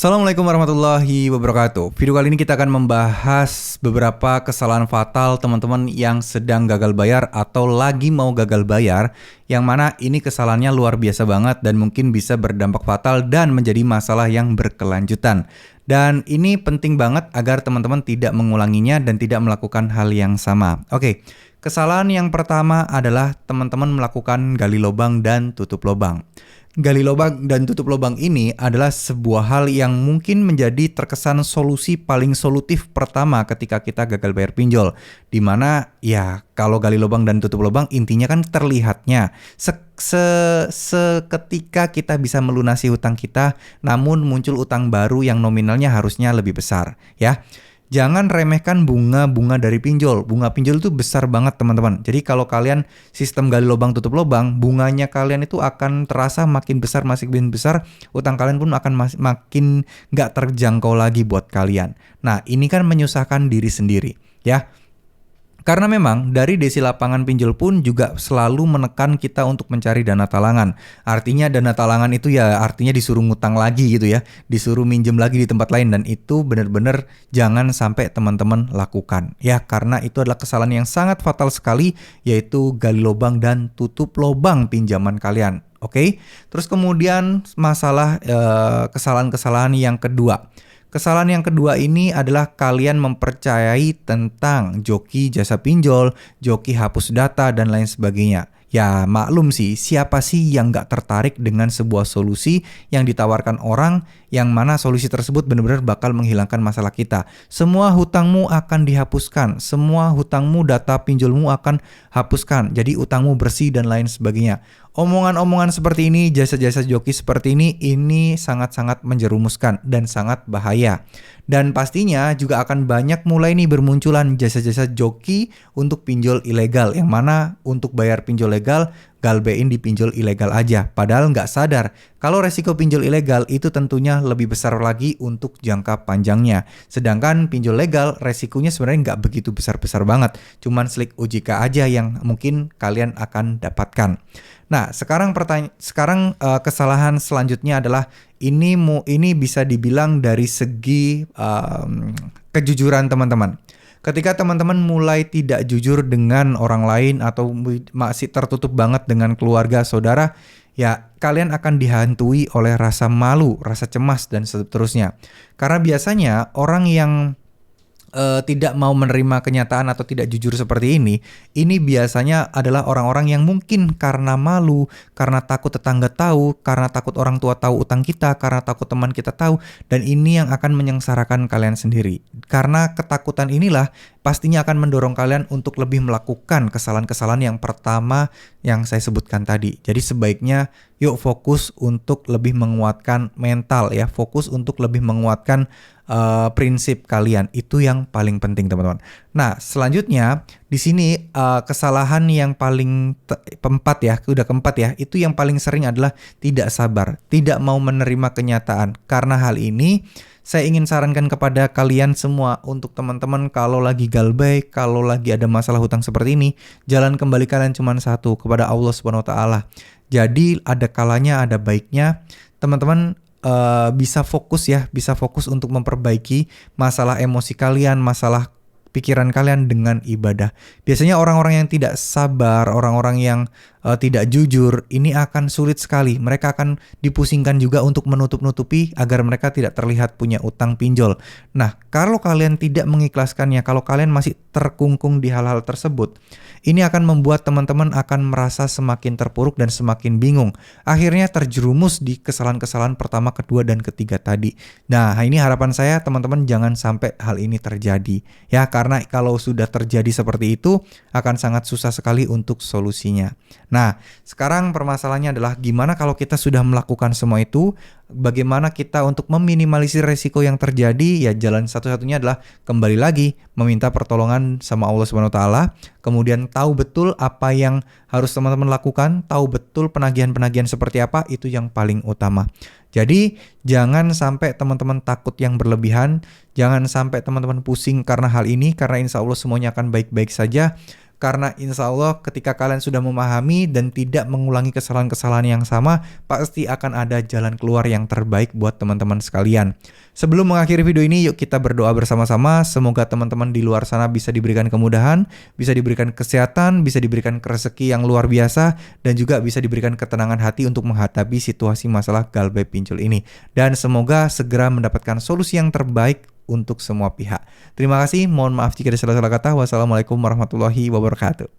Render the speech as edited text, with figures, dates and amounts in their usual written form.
Assalamualaikum warahmatullahi wabarakatuh. Video kali ini kita akan membahas beberapa kesalahan fatal teman-teman yang sedang gagal bayar atau lagi mau gagal bayar, yang mana ini kesalahannya luar biasa banget dan mungkin bisa berdampak fatal dan menjadi masalah yang berkelanjutan. Dan ini penting banget agar teman-teman tidak mengulanginya dan tidak melakukan hal yang sama. Oke, kesalahan yang pertama adalah teman-teman melakukan gali lubang dan tutup lubang. Gali lubang dan tutup lubang ini adalah sebuah hal yang mungkin menjadi terkesan solusi paling solutif pertama ketika kita gagal bayar pinjol. Dimana ya kalau gali lubang dan tutup lubang intinya kan terlihatnya seketika kita bisa melunasi hutang kita, namun muncul utang baru yang nominalnya harusnya lebih besar ya. Jangan remehkan bunga-bunga dari pinjol. Bunga pinjol itu besar banget teman-teman. Jadi kalau kalian sistem gali lubang tutup lubang, bunganya kalian itu akan terasa makin besar, utang kalian pun akan makin nggak terjangkau lagi buat kalian. Nah ini kan menyusahkan diri sendiri ya. Karena memang dari Desi Lapangan Pinjol pun juga selalu menekan kita untuk mencari dana talangan. Artinya dana talangan itu ya artinya disuruh ngutang lagi gitu ya. Disuruh minjem lagi di tempat lain, dan itu benar-benar jangan sampai teman-teman lakukan. Ya karena itu adalah kesalahan yang sangat fatal sekali, yaitu gali lubang dan tutup lubang pinjaman kalian. Oke? Terus kemudian masalah kesalahan-kesalahan yang kedua. Kesalahan yang kedua ini adalah kalian mempercayai tentang joki jasa pinjol, joki hapus data, dan lain sebagainya. Ya maklum sih, siapa sih yang gak tertarik dengan sebuah solusi yang ditawarkan orang yang mana solusi tersebut benar-benar bakal menghilangkan masalah kita. Semua hutangmu akan dihapuskan, semua hutangmu, data pinjolmu akan hapuskan, jadi utangmu bersih dan lain sebagainya. Omongan-omongan seperti ini, jasa-jasa joki seperti ini sangat-sangat menjerumuskan dan sangat bahaya. Dan pastinya juga akan banyak mulai nih bermunculan jasa-jasa joki untuk pinjol ilegal, yang mana untuk bayar pinjol legal galbein di pinjol ilegal aja, padahal nggak sadar kalau resiko pinjol ilegal itu tentunya lebih besar lagi untuk jangka panjangnya. Sedangkan pinjol legal resikonya sebenarnya nggak begitu besar-besar banget, cuman slik OJK aja yang mungkin kalian akan dapatkan. Nah, sekarang kesalahan selanjutnya adalah ini bisa dibilang dari segi kejujuran teman-teman. Ketika teman-teman mulai tidak jujur dengan orang lain atau masih tertutup banget dengan keluarga, saudara, ya kalian akan dihantui oleh rasa malu, rasa cemas, dan seterusnya. Karena biasanya orang yang tidak mau menerima kenyataan atau tidak jujur seperti ini biasanya adalah orang-orang yang mungkin karena malu, karena takut tetangga tahu, karena takut orang tua tahu utang kita, karena takut teman kita tahu, dan ini yang akan menyengsarakan kalian sendiri. Karena ketakutan inilah pastinya akan mendorong kalian untuk lebih melakukan kesalahan-kesalahan yang pertama yang saya sebutkan tadi. Jadi sebaiknya yuk fokus untuk lebih menguatkan mental ya, fokus untuk lebih menguatkan prinsip kalian. Itu yang paling penting teman-teman. Nah selanjutnya di sini kesalahan yang paling keempat ya, itu yang paling sering adalah tidak sabar, tidak mau menerima kenyataan. Karena hal ini saya ingin sarankan kepada kalian semua, untuk teman-teman kalau lagi galbay, kalau lagi ada masalah hutang seperti ini, jalan kembali kalian cuma satu, kepada Allah Subhanahu wa taala. Jadi ada kalanya, ada baiknya teman-teman bisa fokus untuk memperbaiki masalah emosi kalian, masalah pikiran kalian dengan ibadah. Biasanya orang-orang yang tidak sabar, orang-orang yang tidak jujur, ini akan sulit sekali. Mereka akan dipusingkan juga untuk menutup-nutupi agar mereka tidak terlihat punya utang pinjol. Nah, kalau kalian tidak mengikhlaskannya, kalau kalian masih terkungkung di hal-hal tersebut, ini akan membuat teman-teman akan merasa semakin terpuruk dan semakin bingung. Akhirnya terjerumus di kesalahan-kesalahan pertama, kedua, dan ketiga tadi. Nah, ini harapan saya teman-teman jangan sampai hal ini terjadi. Ya, karena kalau sudah terjadi seperti itu, akan sangat susah sekali untuk solusinya. Nah, sekarang permasalahannya adalah gimana kalau kita sudah melakukan semua itu, bagaimana kita untuk meminimalisir resiko yang terjadi? Ya jalan satu-satunya adalah kembali lagi meminta pertolongan sama Allah Subhanahu wa taala, kemudian tahu betul apa yang harus teman-teman lakukan, tahu betul penagihan-penagihan seperti apa, itu yang paling utama. Jadi jangan sampai teman-teman takut yang berlebihan, jangan sampai teman-teman pusing karena hal ini, karena insya Allah semuanya akan baik-baik saja. Karena insya Allah ketika kalian sudah memahami dan tidak mengulangi kesalahan-kesalahan yang sama, pasti akan ada jalan keluar yang terbaik buat teman-teman sekalian. Sebelum mengakhiri video ini, yuk kita berdoa bersama-sama. Semoga teman-teman di luar sana bisa diberikan kemudahan, bisa diberikan kesehatan, bisa diberikan rezeki yang luar biasa, dan juga bisa diberikan ketenangan hati untuk menghadapi situasi masalah galbay pinjol ini. Dan semoga segera mendapatkan solusi yang terbaik untuk semua pihak. Terima kasih, mohon maaf jika ada salah-salah kata. Wassalamualaikum warahmatullahi wabarakatuh.